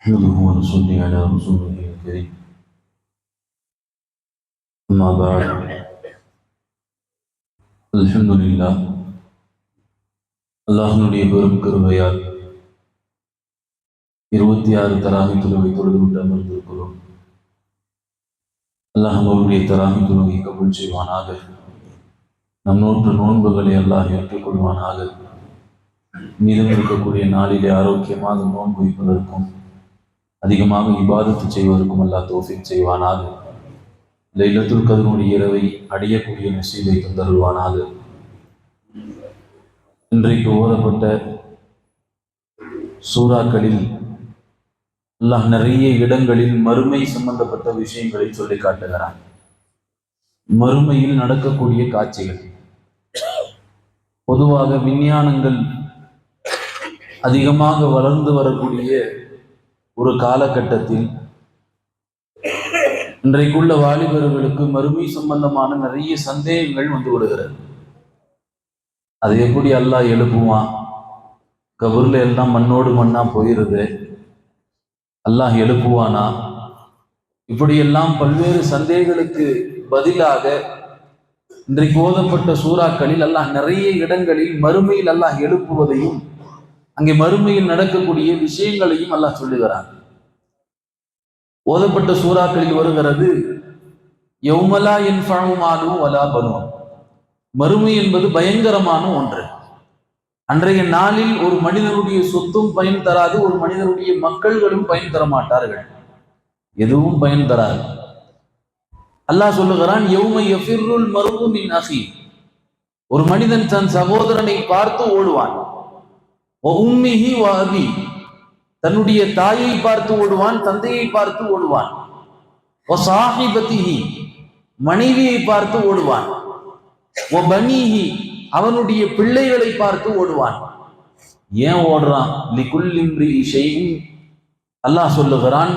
نحمده ونصلي على رسوله الكريم. أما بعد، الحمد لله. அல்லாஹ்வுடைய பெரும் கிருபையால் 26 தராவி தொழுகை தொழுதுவிட்டு அமர்ந்திருக்கிறோம். அல்லாஹ் நம்முடைய தராவி தொழுகை கபூல் செய்வானாக. நம் 100 நோன்புகளை அல்லாஹ் ஏற்றுக்கொள்வானாக. மீதம் இருக்கக்கூடிய நாளிலே ஆரோக்கியமாக நோன்பு வைப்பதற்கும் அதிகமாக இபாதத்து செய்வதற்கும் அல்லாஹ் தௌஃபீக் செய்வானாக. லைலத்துல் கத்ருடைய இரவை அடையக்கூடிய நசீபை தந்தருள்வானாக. இன்றைக்கு ஓதப்பட்ட சூறாக்களில் அல்லாஹ் நிறைய இடங்களில் மறுமை சம்பந்தப்பட்ட விஷயங்களை சொல்லி காட்டுகிறான். மறுமையில் நடக்கக்கூடிய காட்சிகள். பொதுவாக விஞ்ஞானங்கள் அதிகமாக வளர்ந்து வரக்கூடிய ஒரு காலகட்டத்தில் இன்றைக்குள்ள வாலிபர்களுக்கு மறுமை சம்பந்தமான நிறைய சந்தேகங்கள் வந்து விடுகிறது. அது எப்படி அல்லாஹ் எழுப்புவான்? கபூர்ல எல்லாம் மண்ணோடு மண்ணா போயிருது, அல்லாஹ் எழுப்புவானா? இப்படியெல்லாம் பல்வேறு சந்தேகங்களுக்கு பதிலாக இன்றைக்கு ஓதப்பட்ட சூறாக்களில் அல்லாஹ் நிறைய இடங்களில் மறுமையில் அல்லாஹ் எழுப்புவதையும் அங்கே மறுமையில் நடக்கக்கூடிய விஷயங்களையும் அல்லாஹ் சொல்லுகிறான். ஓதப்பட்ட சூறாக்களில் வருகிறது, யௌமலா யன்ஃபஉ மாலும் வலா பனூன். மறுமை என்பது பயங்கரமான ஒன்று. அன்றைய நாளில் ஒரு மனிதனுடைய சொத்தும் பயன் தராது, ஒரு மனிதனுடைய மக்கள்களும் பயன் தர மாட்டார்கள், எதுவும் பயன் தராது. அல்லாஹ் சொல்லுகிறான், யௌம யஃபிர்ருல் மர்உ மின் அஹி. ஒரு மனிதன் தன் சகோதரனை பார்த்து ஓடுவான். வ உம்மிஹி வ அபி. தன்னுடைய தாயை பார்த்து ஓடுவான், தந்தையை பார்த்து ஓடுவான். வ சாஹிபதிஹி. மனைவியை பார்த்து ஓடுவான். வ பனீஹி. அவனுடைய பிள்ளைகளை பார்த்து ஓடுவான். ஏன் ஓடுறான்? லிகுல்லி இம்ரிஇ ஷைஇன். அல்லாஹ் சொல்லுகிறான்,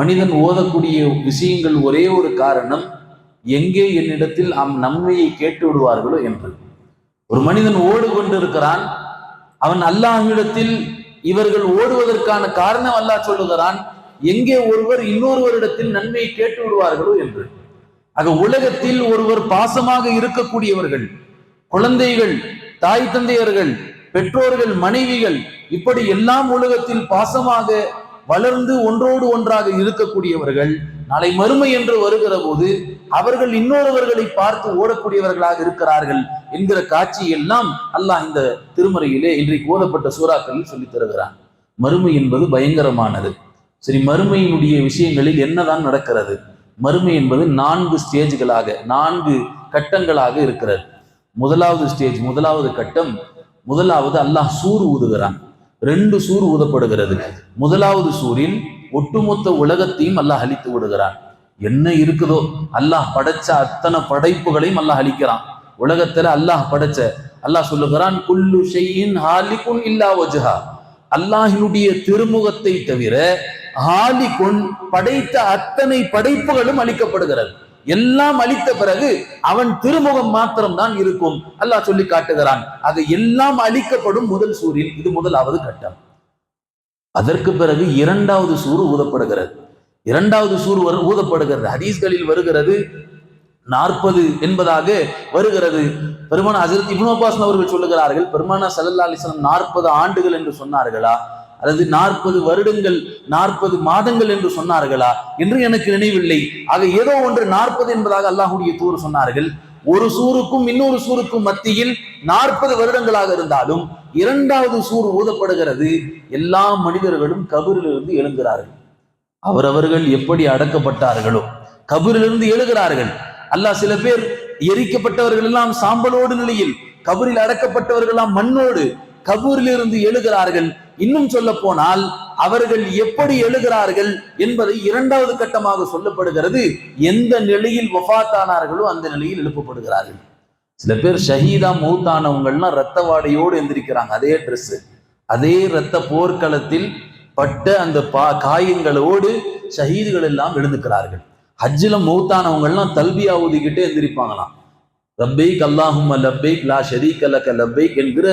மனிதன் ஓதக்கூடிய விஷயங்கள் ஒரே ஒரு காரணம், எங்கே என்னிடத்தில் நன்மையை கேட்டு விடுவார்களோ என்று. ஒரு மனிதன் ஓடு கொண்டிருக்கிறான், அவன் அல்லாஹ்விடத்தில் இவர்கள் ஓடுவதற்கான காரணம் அல்லாஹ் சொல்லுகிறான், எங்கே ஒருவர் இன்னொருவரிடத்தில் நன்மையை கேட்டு விடுவார்களோ என்று. ஆக உலகத்தில் ஒருவர் பாசமாக இருக்கக்கூடியவர்கள், குழந்தைகள், தாய் தந்தையர்கள், பெற்றோர்கள், மனைவிகள், இப்படி எல்லாம் உலகத்தில் பாசமாக வளர்ந்து ஒன்றோடு ஒன்றாக இருக்கக்கூடியவர்கள் நாளை மறுமை என்று வருகிற போது அவர்கள் இன்னொருவர்களை பார்த்து ஓடக்கூடியவர்களாக இருக்கிறார்கள் என்கிற காட்சி எல்லாம் அல்லாஹ் இந்த திருமறையிலே இன்றைக்கு ஓதப்பட்ட சூறாக்களில் சொல்லித் தருகிறான். மறுமை என்பது பயங்கரமானது. சரி, மறுமையினுடைய விஷயங்களில் என்னதான் நடக்கிறது? மறுமை என்பது 4 ஸ்டேஜ்களாக, 4 கட்டங்களாக இருக்கிறது. முதலாவது ஸ்டேஜ், முதலாவது கட்டம், முதலாவது அல்லாஹ் சூர் ஊதுகிறான். 2 சூர் ஊதப்படுகிறது. முதலாவது சூரில் ஒட்டுமொத்த உலகத்தையும் அல்லாஹ் அழித்து விடுகிறான். என்ன இருக்குதோ அல்லாஹ் படைச்ச அத்தனை படைப்புகளையும் அல்லாஹ் அழிக்கிறான். உலகத்துல அல்லாஹ் படைச்ச, அல்லாஹ் சொல்லுகிறான், குல்லு ஷைஇன் ஹாலிகுன் இல்லா வஜ்ஹா. அல்லாஹினுடைய திருமுகத்தை தவிர ஹாலிகுன் படைத்த அத்தனை படைப்புகளும் அழிக்கப்படுகிறது. எல்லாம் அழித்த பிறகு அவன் திருமுகம் மாத்திரம் தான் இருக்கும் அல்லாஹ் சொல்லி காட்டுகிறான். அது எல்லாம் அழிக்கப்படும் முதல் சூரில். இது முதலாவது கட்டம். அதற்கு பிறகு 2வது சூர் ஊதப்படுகிறது. 2வது சூர் ஊதப்படுகிறது. ஹதீஸ்களில் வருகிறது 40 என்பதாக வருகிறது. பெருமானா ஹஜ்ரத் இப்னு அப்பாஸ் அவர்கள் சொல்லுகிறார்கள், பெருமானா ஸல்லல்லாஹு அலைஹி வஸல்லம் 40 ஆண்டுகள் என்று சொன்னார்களா, அல்லது 40 வருடங்கள் 40 மாதங்கள் என்று சொன்னார்களா என்று எனக்கு நினைவில்லை. ஆக ஏதோ ஒன்று 40 என்பதாக அல்லாஹ்வுடைய தூதர் சொன்னார்கள். ஒரு சூருக்கும் இன்னொரு சூருக்கும் மத்தியில் 40 வருடங்களாக இருந்தாலும் 2வது சூர் ஊதப்படுகிறது. எல்லா மனிதர்களும் கபரிலிருந்து எழுகிறார்கள். அவரவர்கள் எப்படி அடக்கப்பட்டார்களோ கபரிலிருந்து எழுகிறார்கள். அல்லாஹ் சில பேர் எரிக்கப்பட்டவர்கள் எல்லாம் சாம்பலோடு நிலையில், கபரில் அடக்கப்பட்டவர்கள் எல்லாம் மண்ணோடு கபூரிலிருந்து எழுகிறார்கள். இன்னும் சொல்ல போனால் அவர்கள் எப்படி எழுகிறார்கள் என்பதை 2வது கட்டமாக சொல்லப்படுகிறது. எந்த நிலையில் வஃபாத்தானார்களோ அந்த நிலையில் எழுப்பப்படுகிறார்கள். சில பேர் ஷஹீதா மௌத்தானவங்கள்லாம் இரத்த வாடையோடு எந்திரிக்கிறாங்க. அதே ட்ரெஸ், அதே இரத்த போர்க்களத்தில் பட்ட அந்த காயங்களோடு ஷஹீதுகள் எல்லாம் எழுந்துக்கிறார்கள். ஹஜ்ஜில மௌத்தானவங்கள்லாம் தல்பியா ஊதிக்கிட்டே எந்திரிப்பாங்களாம். லப்பைக் அல்லாஹும்ம லப்பைக் லா ஷரீக லக லப்பைக் என்கிற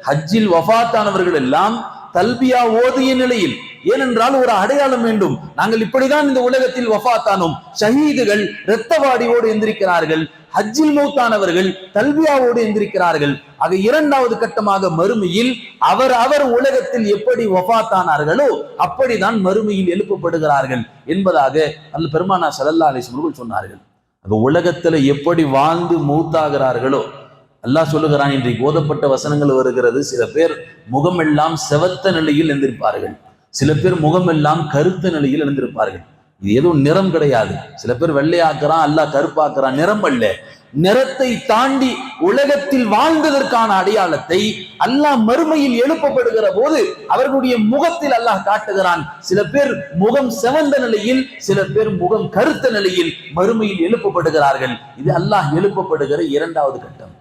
ஹஜ்ஜில் வஃபாத்தானவர்கள் எல்லாம் தல்பியா ஓதிய நிலையில். ஏனென்றால் ஒரு அடையாளம் வேண்டும். நாங்கள் இப்படிதான் இந்த உலகத்தில் வஃபாத்தானோம். ஷஹீதுகள் இரத்தவாடியோடு எந்திருக்கிறார்கள், ஹஜ்ஜில் மௌத்தானவர்கள் தல்பியாவோடு எந்திருக்கிறார்கள். ஆக இரண்டாவது கட்டமாக மறுமையில் அவர் உலகத்தில் எப்படி வஃபாத்தானார்களோ அப்படிதான் மறுமையில் எழுப்பப்படுகிறார்கள் என்பதாக அல் பெருமானா ஸல்லல்லாஹு அலைஹி வஸல்லம் சொன்னார்கள். ஆக உலகத்துல எப்படி வாழ்ந்து மௌத்தாகிறார்களோ அல்லாஹ் சொல்லுகிறான். இன்றைக்கு ஓதப்பட்ட வசனங்கள் வருகிறது. சில பேர் முகமெல்லாம் செவத்த நிலையில் எழுந்திருப்பார்கள், சில பேர் முகமெல்லாம் கருத்த நிலையில் எழுந்திருப்பார்கள். இது எதுவும் நிறம் கிடையாது. சில பேர் வெள்ளையாக்குறான், அல்லாஹ் கருப்பாக்குறான். நிறம் அல்ல, நிறத்தை தாண்டி உலகத்தில் வாழ்ந்ததற்கான அடையாளத்தை அல்லாஹ் மறுமையில் எழுப்பப்படுகிற போது அவர்களுடைய முகத்தில் அல்லாஹ் காட்டுகிறான். சில பேர் முகம் செவந்த நிலையில், சில பேர் முகம் கருத்த நிலையில் மறுமையில் எழுப்பப்படுகிறார்கள். இது அல்லாஹ் எழுப்பப்படுகிற இரண்டாவது கட்டம்.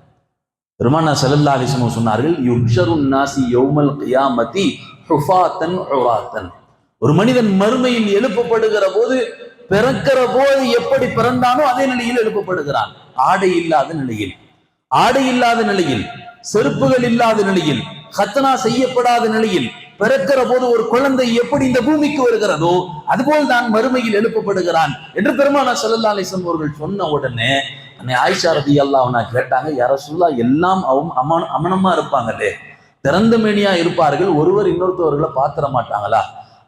பெருமானா ஸல்லல்லாஹு அலைஹி வஸல்லம் சொன்னார்கள், யுஹ்ஷருன் நாஸி யௌமல் கியாமத்தி ஹுஃபாத்தன் உராத்தன். ஒரு மனிதன் மறுமையில் எழுப்பப்படுகிற போது பிறக்கிற போது எப்படி பிறந்தானோ அதே நிலையில் எழுப்பப்படுகிறான். ஆடை இல்லாத நிலையில், ஆடை இல்லாத நிலையில், செருப்புகள் இல்லாத நிலையில், ஹத்னா செய்யப்படாத நிலையில் பிறக்கிற போது ஒரு குழந்தை எப்படி இந்த பூமிக்கு வருகிறதோ அதுபோல் தான் மறுமையில் எழுப்பப்படுகிறான் என்று பெருமானா ஸல்லல்லாஹு அலைஹி வஸல்லம் அவர்கள் சொன்ன உடனே அன்னை ஆயிஷா ரலியல்லாஹு அன்ஹா கேட்டாங்க, யா ரசூலுல்லாஹ் எல்லாம் அமனமா இருப்பாங்களே, திறந்த மேனியா இருப்பார்கள், ஒருவர் இன்னொருத்தவர்களை பாத்திர மாட்டாங்களா?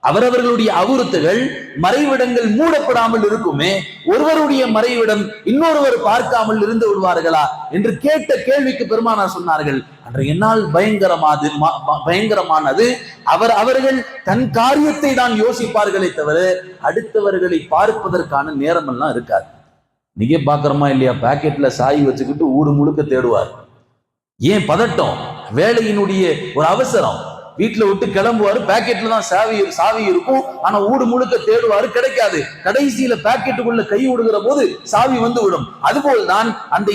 அவரவர்களுடைய அவுரத்துகள் மறைவிடங்கள் மூடப்படாமல் இருக்குமே, ஒருவருடைய மறைவிடம் இன்னொருவர் பார்க்காமல் இருந்து விடுவார்களா என்று கேட்ட கேள்விக்கு பெருமானார் சொன்னார்கள், அன்றைய நாள் பயங்கரமானது. அவர்கள் தன் காரியத்தை தான் யோசிப்பார்களே தவிர அடுத்தவர்களை பார்ப்பதற்கான நேரம் எல்லாம் இருக்காது. நீங்க பாக்குறோமா இல்லையா, பாக்கெட்ல சாய் வச்சுக்கிட்டு ஊடு முழுக்க தேடுவார். ஏன் பதட்டம்? வேலையினுடைய ஒரு அவசரம். வீட்டுல விட்டு கிளம்புவாரு, பாக்கெட்ல தான் சாவி இருக்கும், ஆனா ஊடு முழுக்க தேடுவாரு, கிடைக்காது. கடைசியில பாக்கெட்டுக்குள்ள கை விடுகிற போது சாவி வந்து விடும். அதுபோல் தான் அந்த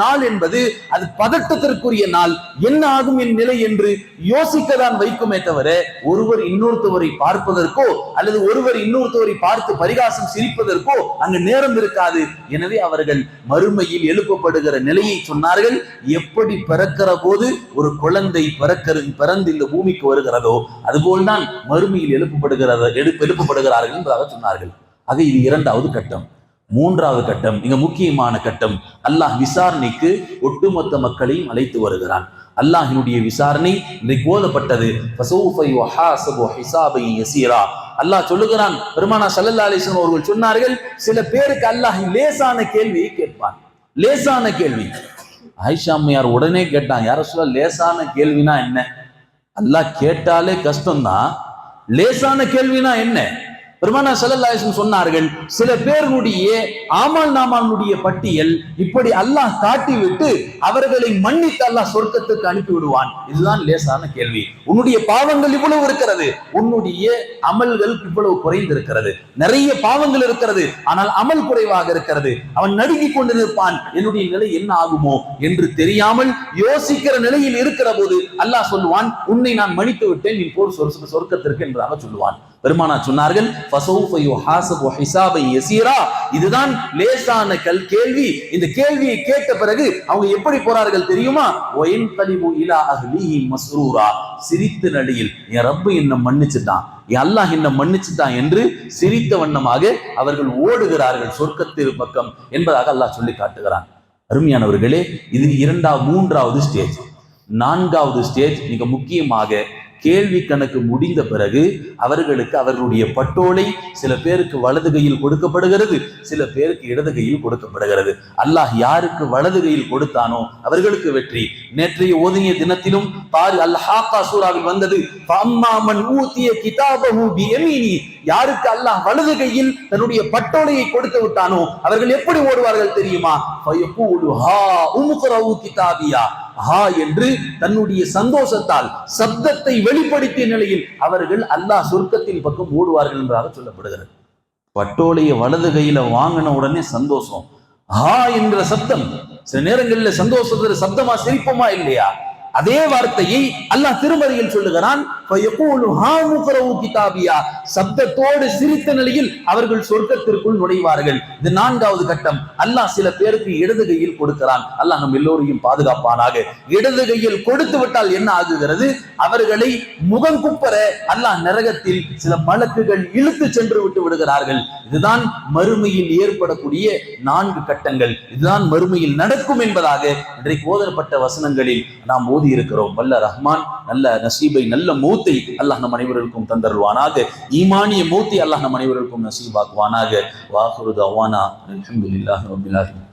நாள் என்பது அது பதட்டத்திற்குரிய நாள். என்ன ஆகும் என் நிலை என்று யோசிக்கதான் வைக்குமே தவிர ஒருவர் இன்னொருத்தவரை பார்ப்பதற்கோ அல்லது ஒருவர் இன்னொருத்தவரை பார்த்து பரிகாசம் சிரிப்பதற்கோ அங்கு நேரம் இருக்காது. எனவே அவர்கள் மறுமையில் எழுப்பப்படுகிற நிலையை சொன்னார்கள். எப்படி பிறக்கிற போது ஒரு குழந்தை பிறந்து இந்த பூமி வருகிறதோ அதுபோல்தான் மறுமையில் எழுப்பப்படுகிறார்கள் என்பதாக சொன்னார்கள். ஆக இது இரண்டாவது கட்டம். மூன்றாவது கட்டம், மிக முக்கியமான கட்டம், அல்லாஹ் விசாரணைக்கு ஒட்டுமொத்த மக்களையும் அழைத்து வருகிறான். அல்லாஹினுடைய விசாரணை இன்றைக்கு ஓதப்பட்டது. அல்லாஹ் சொல்லுகிறான், பெருமானா ஸல்லல்லாஹு அலைஹி வஸல்லம் அவர்கள் சொன்னார்கள், சில பேருக்கு அல்லாஹ் லேசான கேள்வியை கேட்பான். லேசான கேள்வி. ஆயிஷா அம்மையார் உடனே கேட்டாங்க, யார சொல்ல லேசான கேள்வினா என்ன? அல்லாஹ் கேட்டாலே கஷ்டம்தான், லேசான கேள்வினா என்ன? பெருமானா ஸல்லல்லாஹு அலைஹி வஸல்லம் சொன்னார்கள், சில பேருடைய ஆமால் நாமானுடைய பட்டியல் இப்படி அல்லாஹ் காட்டி விட்டு அவர்களை மன்னித்து அல்லாஹ் சொர்க்கத்துக்கு அனுப்பி விடுவான். இதுதான் லேசான கேள்வி. உன்னுடைய பாவங்கள் இவ்வளவு இருக்கிறது, உன்னுடைய அமல்கள் இவ்வளவு குறைந்து இருக்கிறது, நிறைய பாவங்கள் இருக்கிறது, ஆனால் அமல் குறைவாக இருக்கிறது. அவன் நடுங்கிக் கொண்டு நிற்பான், என்னுடைய நிலை என்ன ஆகுமோ என்று தெரியாமல் யோசிக்கிற நிலையில் இருக்கிற போது அல்லாஹ் சொல்லுவான், உன்னை நான் மன்னித்து விட்டேன், நீ போர் சொர்க்கத்திற்கு என்றாக சொல்லுவான். பெருமானா சொன்னார்கள், இதுதான் லேசான கேள்வி. இந்த கேள்வியை கேட்ட பிறகு அவங்க எப்படி போறார்கள் தெரியுமா? சிரித்த நடியில், என் ரப்பு என்ன மன்னிச்சுட்டான், என் அல்லாஹ் என்ன மன்னிச்சுட்டான் என்று சிரித்த வண்ணமாக அவர்கள் ஓடுகிறார்கள் சொர்க்கத்திற்கு பக்கம் என்பதாக அல்லாஹ் சொல்லி காட்டுகிறான். அருமையானவர்களே, இது மூன்றாவது ஸ்டேஜ். நான்காவது ஸ்டேஜ் மிக முக்கியமாக கேள்வி கணக்கு முடிந்த பிறகு அவர்களுக்கு அவர்களுடைய பட்டோலை சில பேருக்கு வலது கையில் கொடுக்கப்படுகிறது, சில பேருக்கு இடது கையில் கொடுக்கப்படுகிறது. அல்லாஹ் யாருக்கு வலது கையில் கொடுத்தானோ அவர்களுக்கு வெற்றி. நேற்றைய ஓதிய தினத்திலும் அல்-ஹாக்கா சூராவில் வந்தது, யாருக்கு அல்லாஹ் வலது கையில் தன்னுடைய பட்டோலையை கொடுத்து விட்டானோ அவர்கள் எப்படி ஓடுவார்கள் தெரியுமா? என்று தன்னுடைய சந்தோஷத்தால் சப்தத்தை வெளிப்படுத்திய நிலையில் அவர்கள் அல்லாஹ் சொர்க்கத்தின் பக்கம் ஓடுவார்கள் என்றாக சொல்லப்படுகிறது. பட்டோலையை வலது கையில வாங்கின உடனே சந்தோஷம், என்ற சப்தம். சில நேரங்களில் சந்தோஷத்துல சப்தமா சிரிப்போமா இல்லையா? அதே வார்த்தையை அல்லாஹ் திருமறையில் சொல்லுகிறான், சப்தத்தோடு சிரித்த நிலையில் அவர்கள் சொர்க்கத்திற்குள் நுழைவார்கள். இது 4வது கட்டம். அல்லாஹ் சில பேருக்கு இடது கையில் கொடுக்கிறான். அல்லாஹ் நம் எல்லோரையும் பாதுகாப்பானாக. இடது கையில் கொடுத்து விட்டால் என்ன ஆகுகிறது? அவர்களை முகம் குப்பர அல்லாஹ் நரகத்தில் சில மலக்குகள் இழுத்து சென்று விட்டு விடுகிறார்கள். இதுதான் மறுமையில் ஏற்படக்கூடிய 4 கட்டங்கள். இதுதான் மறுமையில் நடக்கும் என்பதாக இன்றைக்கு ஓதப்பட்ட வசனங்களில் நாம் ஓதி இருக்கிறோம். வல்ல ரஹ்மான் நல்ல நசீபை, நல்ல மௌத்தை அல்லாஹ் நம் அனைவருக்கும் தந்தருவானாக. ஈமானிய மௌத்தை அல்லாஹ் நம் அனைவருக்கும் நசீபாக்குவானாக. வாஹிரு தஅவானா அல்ஹம்துலில்லாஹி ரப்பில் ஆலமீன்.